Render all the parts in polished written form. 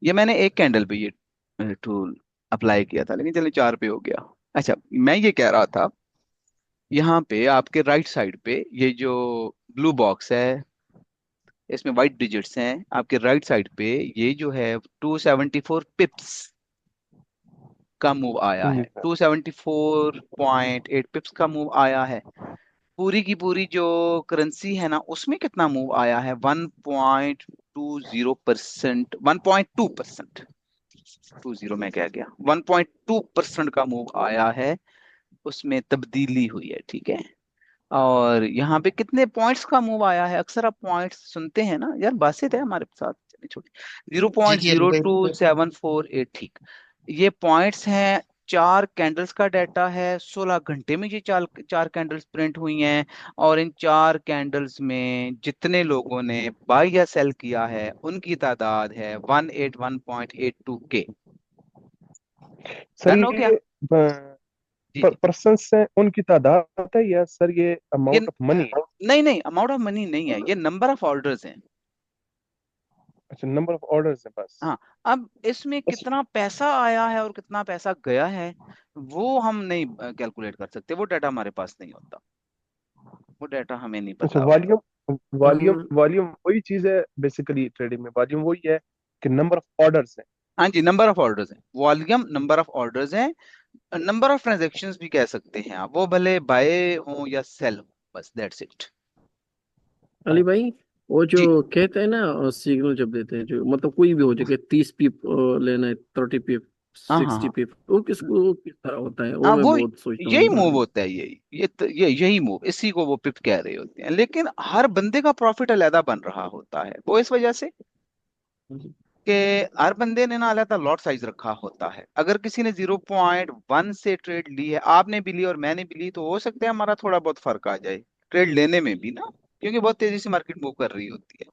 ये मैंने एक कैंडल पे ये टूल अप्लाई किया था, लेकिन चलिए 4 पे हो गया। अच्छा, मैं ये कह रहा था, यहाँ पे आपके राइट साइड पे ये जो ब्लू बॉक्स है, इसमें वाइट डिजिट्स हैं आपके राइट साइड पे। ये जो है 274 पिप्स का मूव आया जी है, सर। 274.8 पिप्स का मूव आया है। पूरी की पूरी जो करेंसी है ना, उसमें कितना मूव आया है? 1.20%, 1.2%। 20 में क्या गया, 1.2% का मूव आया है, उसमें तब्दीली हुई है, ठीक है। और यहाँ पे कितने पॉइंट्स का मूव आया है? अक्सर आप पॉइंट्स सुनते हैं ना यार, बासित है हमारे साथ, चलिए छोटे। Zero G point G zero अली टू भाई। सेवन फोर एट ठीक। ये पॉइंट्स हैं। 4 कैंडल्स का डाटा है, 16 घंटे में ये 4 कैंडल्स प्रिंट हुई हैं। और इन 4 कैंडल्स में जितने लोगों ने बाई या सेल किया है, उनकी तादाद है 181.82 के। सर डन हो गया? ये जी जी। पर्सन से उनकी तादाद है या सर ये ये अमाउंट ऑफ मनी है? नहीं नहीं, अमाउंट ऑफ मनी नहीं है, ये नंबर ऑफ ऑर्डर्स हैं। अच्छा, नंबर ऑफ ऑर्डर्स है बस। हाँ। अब इसमें बस। कितना पैसा आया है और कितना पैसा गया है, वो हम नहीं कैलकुलेट कर सकते, वो डाटा हमारे पास नहीं होता, वो डाटा हमें नहीं अच्छा, पता होता। वॉल्यूम वॉल्यूम हम्म, वॉल्यूम वही चीज है बेसिकली ट्रेडिंग में, वॉल्यूम वही है कि नंबर ऑफ ऑर्डर्स है। हाँ जी, नंबर ऑफ ऑर्डर्स है, वॉल्यूम नंबर ऑफ ऑर्डर्स है। नंबर ऑफ ट्रांजैक्शंस भी कह सकते हैं आप, वो भले बाय हो या सेल हो, बस दैट्स इट। अली भाई, वो जो जी। कहते हैं ना सिग्नल जब देते हैं, जो मतलब कोई भी हो जाए, 30 पिप लेना है, 30 पिप, हाँ हाँ 60 पिप, वो किस तरह होता है, वो हाँ, मैं वो बहुत सोचता हूँ यही इस बारे मूव में। होता है, यही मूव, इसी को वो पिप कह रहे होते हैं, लेकिन हर बंदे का प्रॉफिट अलग बन रहा होता है, वो इस वजह से कि हर बंदे ने ना अलग लॉट साइज रखा होता है। अगर किसी ने 0.1 से ट्रेड ली है, आपने भी ली और मैंने भी ली, तो हो सकता है हमारा थोड़ा बहुत फर्क आ जाए ट्रेड लेने में भी ना, क्योंकि बहुत तेजी से मार्केट मूव कर रही होती है।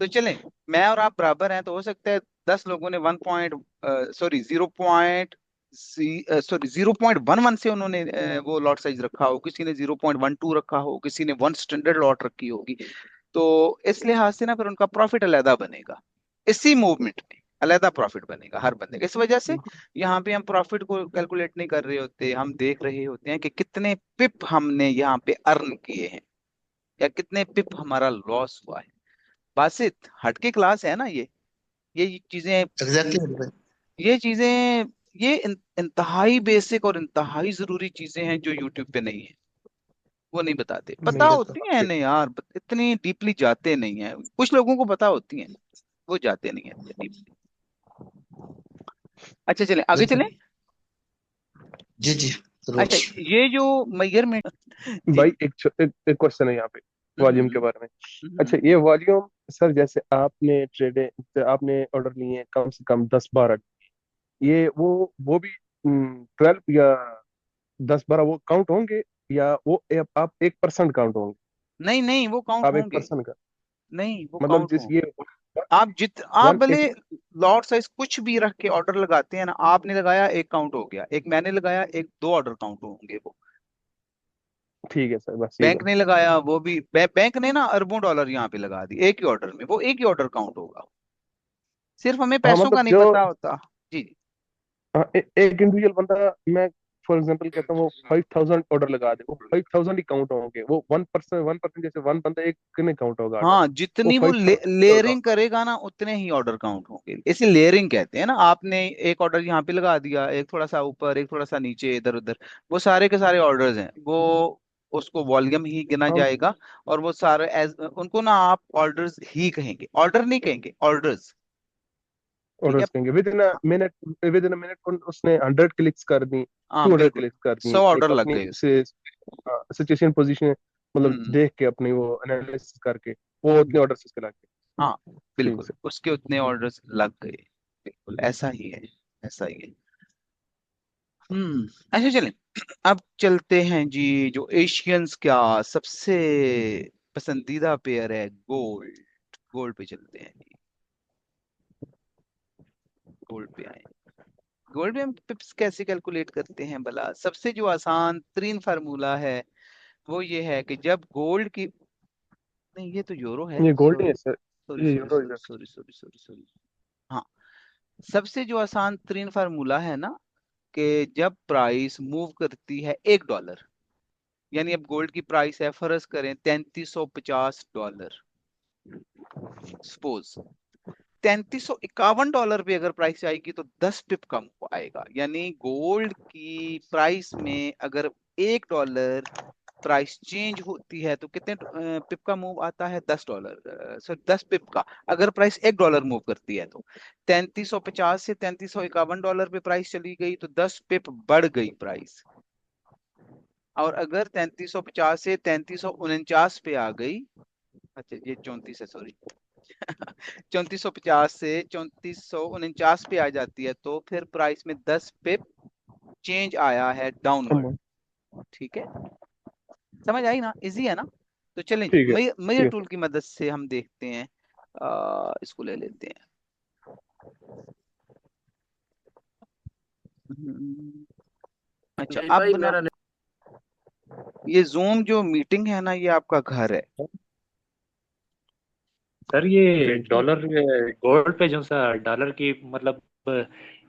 तो चलें, मैं और आप बराबर हैं, तो हो सकता है 10 लोगों ने 0.11 से उन्होंने वो लॉट साइज रखा हो, किसी ने 0.12 रखा हो, किसी ने 1 स्टैंडर्ड लॉट रखी होगी। तो इस लिहाज से ना फिर उनका प्रॉफिट अलहदा बनेगा, इसी मूवमेंट में अलहदा प्रॉफिट बनेगा हर बंदे का। इस वजह से यहाँ पे हम प्रॉफिट को कैलकुलेट नहीं कर रहे होते, हम देख रहे होते हैं कि कितने पिप हमने यहाँ पे अर्न किए हैं, या कितने पिप हमारा लॉस हुआ है। बासित हटके क्लास है ना ये चीजें, एग्जैक्टली अली भाई। ये चीजें, ये इंतहाई बेसिक और इंतहाई जरूरी चीजें हैं जो यूट्यूब पे नहीं है, वो नहीं बताते। पता नहीं है सर होती हैं आपके। नहीं यार, इतनी डीपली जाते नहीं है, कुछ लोगों को पता होती हैं, वो जाते नहीं है डीपली। अच्छा चलें, आगे चलें। जी जी जरूर। अच्छा, ये जो मेजरमेंट। जी भाई जी। एक क्वेश्चन है यहाँ पे हम्म वॉल्यूम के हम्म बारे में। अच्छा, हम्म। ये वॉल्यूम सर, जैसे आपने ऑर्डर लिए हैं कम से कम 10-12, ये वो भी 12 या 10-12 वो काउंट होंगे, या वो आप 1% काउंट होंगे? नहीं नहीं, वो काउंट आप एक होंगे। पर्सन का नहीं, वो मतलब काउंट जिस होंगे। ये आप वन भले एटी लॉट साइज कुछ भी रख के ऑर्डर लगाते हैं ना, आपने लगाया एक काउंट हो गया, एक मैंने लगाया एक, 2 ऑर्डर काउंट होंगे वो। ठीक है सर, बस ये बैंक ने लगाया वो भी, बैंक ने ना अरबों डॉलर यहाँ पे लगा दी एक ही ऑर्डर में, वो एक ही ऑर्डर काउंट होगा। सिर्फ हमें हाँ पैसों का मतलब नहीं जो पता होता। जी जी। एक इंडिविजुअल बंदा, मैं फॉर एग्जांपल कहता हूँ, वो 5,000 ऑर्डर लगा दे, वो 5,000 ही काउंट होंगे, वो 1%, जैसे वन बंदा एक नहीं काउंट होगा ऑर्डर, हाँ, वो जितनी वो 5,000 काउंट। लेयरिंग करेगा ना, उतने ही ऑर्डर काउंट होंगे, इसे लेयरिंग कहते हैं ना। आपने एक ऑर्डर यहाँ पे लगा दिया, एक थोड़ा सा ऊपर, एक थोड़ा सा नीचे, इधर उधर, वो सारे के सारे ऑर्डर्स हैं, वो उसको वॉल्यूम ही गिना हाँ, जाएगा। और वो सारे एज उनको ना आप ऑर्डर्स ही कहेंगे, ऑर्डर नहीं कहेंगे, ऑर्डर्स। ठीक है। ऑर्डर्स कहेंगे विद इन मिनट उसने 100 क्लिक्स कर दी, हाँ 200 बिल्कुल, क्लिक्स कर दी, 100 ऑर्डर एक लग अपनी गए उसके। से सिचुएशन पोजीशन मतलब हम्म। देख के अपनी वो एनालिसिस करके वो उतने ऑर्डर्स उसके लग गए। हाँ ठीक है बिल्कुल, सर। उसके उतने ऑर्डर्स लग गए। बिल्कुल ऐसा ही है, ऐसा ही है। अच्छा चलें, अब चलते हैं जी, जो एशियंस का सबसे पसंदीदा पेयर है, गोल्ड। गोल्ड पे चलते हैं जी, गोल्ड पे आए। गोल्ड में हम पिप्स कैसे कैलकुलेट करते हैं भला? सबसे जो आसान तरीन फार्मूला है, वो ये है कि जब गोल्ड की, नहीं ये तो यूरो है, ये गोल्ड ही सॉरी है सर, सॉरी ये सॉरी यूरो सॉरी है। Sorry sorry sorry sorry. हाँ, सबसे जो आसान तरीन फार्मूला है ना, कि जब प्राइस मूव करती है $1, यानी अब गोल्ड की प्राइस है फर्ज करें $3350, सपोज $3351 पे अगर प्राइस आएगी तो 10 पिप कम आएगा। यानी गोल्ड की प्राइस में अगर $1 प्राइस चेंज होती है तो कितने पिप का मूव आता है? $10, सॉरी 10 पिप का। अगर प्राइस $1 मूव करती है तो 3350 से $3351 पे प्राइस चली गई तो 10 पिप बढ़ गई प्राइस। और अगर 3350 से 3349 पे आ गई, अच्छा ये 34 है सॉरी 3450 से 3449 पे आ जाती है तो फिर प्राइस में 10 पिप चेंज आया है डाउनवर्ड। अम्मा, ठीक है, समझ आई ना? इजी है ना? तो चलें जी, ठीक है मेजर ठीक है। टूल की मदद से हम देखते हैं। इसको ले लेते हैं। हम्म, अच्छा नहीं भाई अब ना, मेरा ये जूम जो मीटिंग है ना, ये आपका घर है। सर ये ठीक है। डॉलर गोल्ड पे जो सा डॉलर की मतलब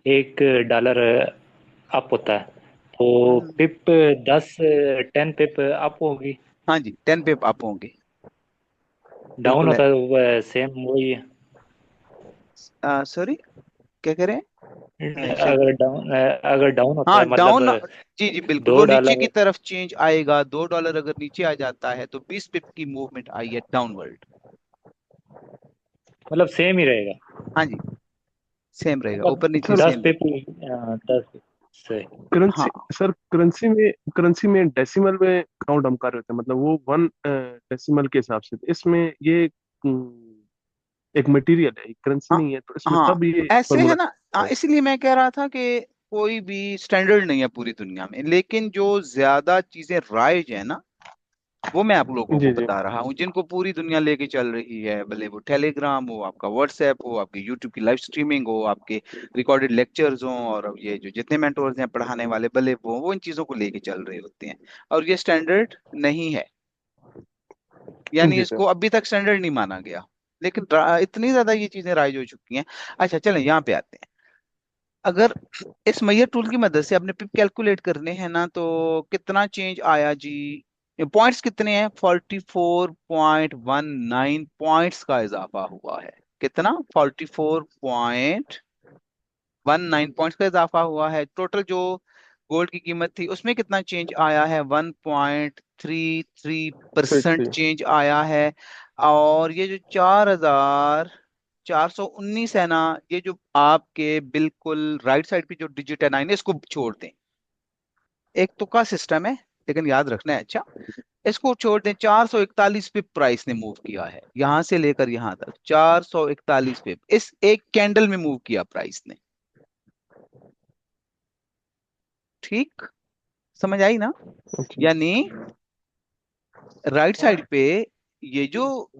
$1 अप होता है तो हम्म, पिप 10-10 पिप अप होगी, हाँ जी 10 पिप अप होंगे, डाउन बिल्कुल है। होता है वो सेम वही है। सॉरी क्या कह रहे हैं? शेख, अगर डाउन होता हाँ है मतलब डाउन, जी जी बिल्कुल, दो वो नीचे की डॉलर तरफ चेंज आएगा। $2 अगर नीचे आ जाता है तो 20 पिप की मूवमेंट आई है डाउनवर्ड। मतलब सेम ही रहेगा, हाँ जी सेम रहेगा, मतलब ऊपर नीचे सर दस सेम पिप रहेगा। 10 से। करेंसी, हाँ सर करेंसी में डेसिमल में काउंट हम कर रहे थे, मतलब वो वन डेसिमल के हिसाब से। तो इसमें ये एक मटेरियल है, करेंसी हाँ नहीं है, तो इसमें हाँ, तब ये ऐसे है फॉर्मूला ना। होगा। इसलिए मैं कह रहा था कि कोई भी स्टैंडर्ड नहीं है पूरी दुनिया में, लेकिन जो ज्यादा चीजें राइज है ना, वो मैं आप लोगों को जी जी बता रहा हूँ, जिनको पूरी दुनिया लेके चल रही है। भले वो टेलीग्राम हो, आपका व्हाट्सएप हो, आपके यूट्यूब की लाइव स्ट्रीमिंग हो, आपके रिकॉर्डेड लेक्चर्स हो, और ये जो जितने मेंटोर्स हैं पढ़ाने वाले, भले वो इन चीजों को लेके चल रहे होते हैं। और ये स्टैंडर्ड नहीं है, यानी जी इसको सर। अभी तक स्टैंडर्ड नहीं माना गया, लेकिन इतनी ज्यादा ये चीजें राइज हो चुकी हैं। अच्छा चलें यहाँ पे आते हैं। अगर इस मैयर टूल की मदद से आपने पिप कैलकुलेट करने हैं ना, तो कितना चेंज आया जी? पॉइंट्स कितने हैं? 44.19 पॉइंट्स का इजाफा हुआ है। कितना? 44.19 पॉइंट्स का इजाफा हुआ है। टोटल जो गोल्ड की कीमत थी उसमें कितना चेंज आया है? 1.33% थ्री। चेंज आया है। और ये जो 4419 है ना, ये जो आपके बिल्कुल राइट साइड पे जो डिजिट है 9, इसको छोड़ दें। एक तुक्का सिस्टम है लेकिन याद रखना है। अच्छा, इसको छोड़ दें। 441 पे प्राइस ने मूव किया है, यहां से लेकर यहां तक 441 पे इस एक कैंडल में मूव किया प्राइस ने। ठीक, समझ आई ना? ओके। यानी राइट साइड पे ये जो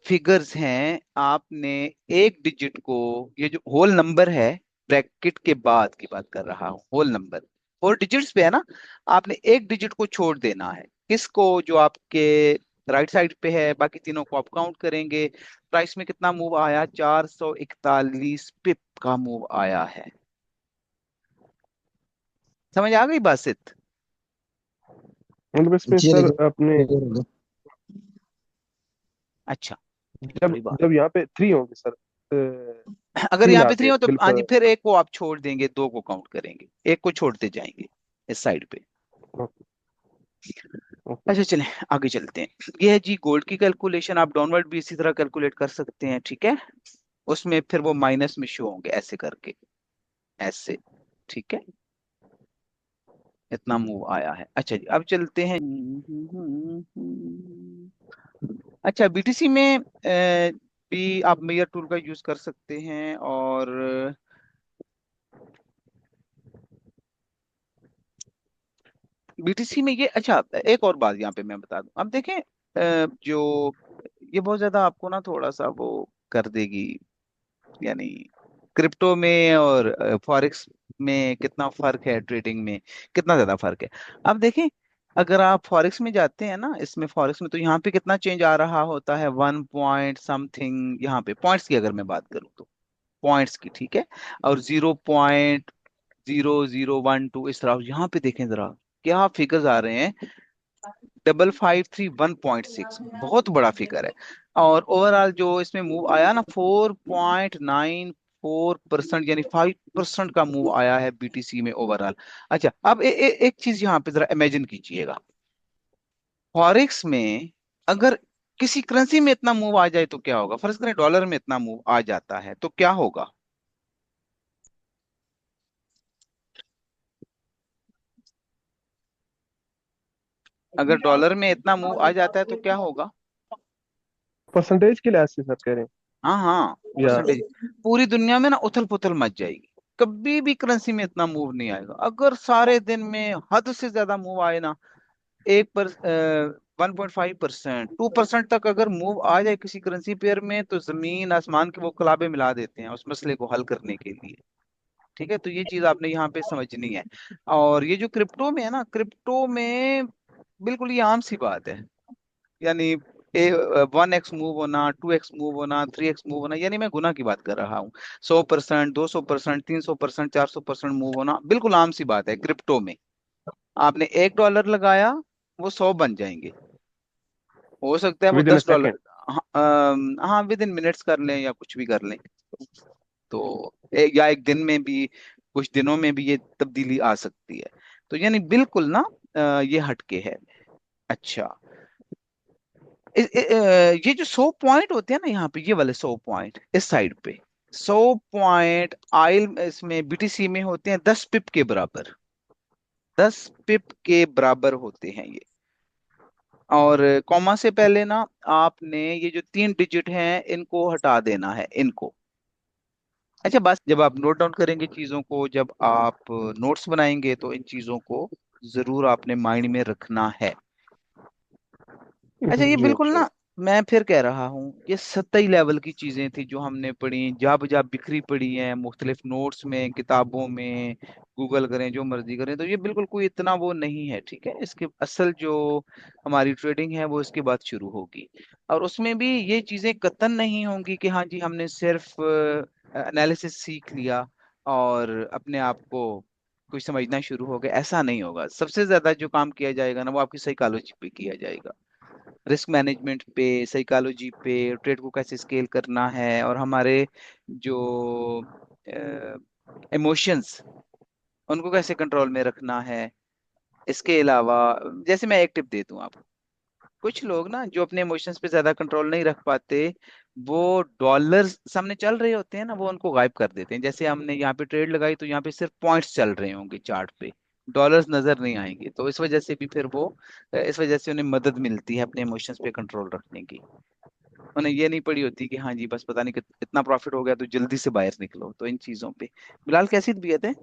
फिगर्स हैं, आपने एक डिजिट को, ये जो होल नंबर है, ब्रैकेट के बाद की बात कर रहा हूं, होल नंबर 4 डिजिट्स पे है ना, आपने एक डिजिट को छोड़ देना है। किसको? जो आपके राइट साइड पे है। बाकी तीनों को आप काउंट करेंगे। प्राइस में कितना मूव आया? 441 पिप का मूव आया है। समझ आ गई बात? मतलब इसमें जी सर रिजल्ट अपने क्लियर होगा। अच्छा, जब बड़ी बात। जब यहाँ पे थ्री होंगे सर, अगर तीन यहाँ पे आ 3 गए हो तो हाँ जी, बिल्कुल। फिर एक को आप छोड़ देंगे, 2 को काउंट करेंगे, एक को छोड़ते जाएंगे इस साइड पे। Okay okay. अच्छा चलें आगे चलते हैं। ये है जी गोल्ड की कैलकुलेशन। आप डाउनवर्ड भी इसी तरह कैलकुलेट कर सकते हैं, ठीक है। उसमें फिर वो माइनस में शो होंगे ऐसे करके, ऐसे। ठीक है, इतना मूव आया है। अच्छा जी अब चलते हैं। अच्छा बीटीसी में भी आप मेयर टूल का यूज कर सकते हैं। और बीटीसी में ये, अच्छा एक और बात यहाँ पे मैं बता दूं। अब देखें, जो ये बहुत ज्यादा आपको ना थोड़ा सा वो कर देगी, यानी क्रिप्टो में और फॉरेक्स में कितना फर्क है, ट्रेडिंग में कितना ज्यादा फर्क है। अब देखें, अगर आप फॉरेक्स में जाते हैं ना, इसमें फॉरेक्स में तो यहाँ पे कितना चेंज आ रहा होता है? 1 पॉइंट समथिंग। यहाँ पे पॉइंट्स की अगर मैं बात करूँ तो पॉइंट्स की, ठीक है। और 0.0012 इस तरह, यहाँ पे देखें जरा क्या फिगर्स आ रहे हैं, 5531.6, बहुत बड़ा फिगर है। और ओवरऑल जो इसमें मूव आया ना 4.94%, यानी 5% का मूव आया है बीटीसी में ओवरऑल। अच्छा, अब एक चीज यहाँ पे जरा इमेजिन कीजिएगा, फॉरेक्स में अगर किसी करेंसी में इतना मूव आ जाए तो क्या होगा। फर्ज करें डॉलर में इतना मूव आ जाता है तो क्या होगा। अगर डॉलर में इतना मूव आ जाता है तो क्या होगा। परसेंटेज के लिहाज से सर कह रहे हाँ हाँ, हैं या? परसेंटेज। पूरी दुनिया में ना उथल पुथल मच जाएगी, कभी भी करेंसी में इतना मूव नहीं आएगा। अगर सारे दिन में हद से ज्यादा मूव आए ना, 1.5%, 2% तक अगर मूव आ जाए किसी करेंसी पेयर में, तो जमीन आसमान के वो कलाबे मिला देते हैं उस मसले को हल करने के लिए। ठीक है, तो ये चीज आपने यहाँ पे समझनी है। और ये जो क्रिप्टो में है ना, क्रिप्टो में बिल्कुल ये आम सी बात है, यानी 1x मूव होना, 2x मूव होना, 3x मूव होना, यानी मैं गुना की बात कर रहा हूँ। 100%, 200%, 300%, 400% मूव होना बिल्कुल आम सी बात है क्रिप्टो में। आपने $1 लगाया, वो 100 बन जाएंगे। हो सकता है वो विद इन अ $10। सेकेंड। हाँ, हाँ, विद इन मिनट्स कर लें या कुछ भी कर लें। तो या एक दिन में भी, कुछ दिनों में भी ये तब्दीली आ सकती है। तो यानी बिल्कुल ना ये हटके है। अच्छा, ये जो 100 पॉइंट होते हैं ना यहाँ पे, ये वाले 100 पॉइंट इस साइड पे, 100 पॉइंट आयल इसमें बीटीसी में होते हैं 10 पिप के बराबर। 10 पिप के बराबर होते हैं ये। और कॉमा से पहले ना आपने ये जो 3 डिजिट हैं इनको हटा देना है, इनको। अच्छा, बस जब आप नोट डाउन करेंगे चीजों को, जब आप नोट्स बनाएंगे, तो इन चीजों को जरूर आपने माइंड में रखना है। अच्छा, ये जी बिल्कुल जी। ना, मैं फिर कह रहा हूँ, ये सतही लेवल की चीजें थी जो हमने पढ़ी, जा बजा बिखरी पड़ी हैं मुख्तलिफ नोट्स में, किताबों में, गूगल करें जो मर्जी करें। तो ये बिल्कुल कोई इतना वो नहीं है, ठीक है। इसके असल जो हमारी ट्रेडिंग है वो इसके बाद शुरू होगी। और उसमें भी ये चीजें कतई नहीं होंगी कि हाँ जी हमने सिर्फ एनालिसिस सीख लिया और अपने आप को कुछ समझना शुरू हो गया, ऐसा नहीं होगा। सबसे ज्यादा जो काम किया जाएगा ना, वो आपकी साइकोलॉजी पे किया जाएगा, रिस्क मैनेजमेंट पे, साइकोलॉजी पे, ट्रेड को कैसे स्केल करना है, और हमारे जो इमोशंस उनको कैसे कंट्रोल में रखना है। इसके अलावा जैसे मैं एक टिप दे दूं आपको, कुछ लोग ना जो अपने इमोशंस पे ज्यादा कंट्रोल नहीं रख पाते, वो डॉलर्स सामने चल रहे होते हैं ना, वो उनको गायब कर देते हैं। जैसे हमने यहाँ पे ट्रेड लगाई तो यहाँ पे सिर्फ पॉइंट्स चल रहे होंगे चार्ट पे, डॉलर्स नजर नहीं आएंगे। तो इस वजह से भी फिर वो इस वजह से उन्हें मदद मिलती है अपने इमोशंस पे कंट्रोल रखने की। उन्हें ये नहीं पड़ी होती कि हाँ जी बस पता नहीं इतना प्रॉफिट हो गया तो जल्दी से बाहर निकलो। तो इन चीजों पे बिलाल कैसी तबीयत है।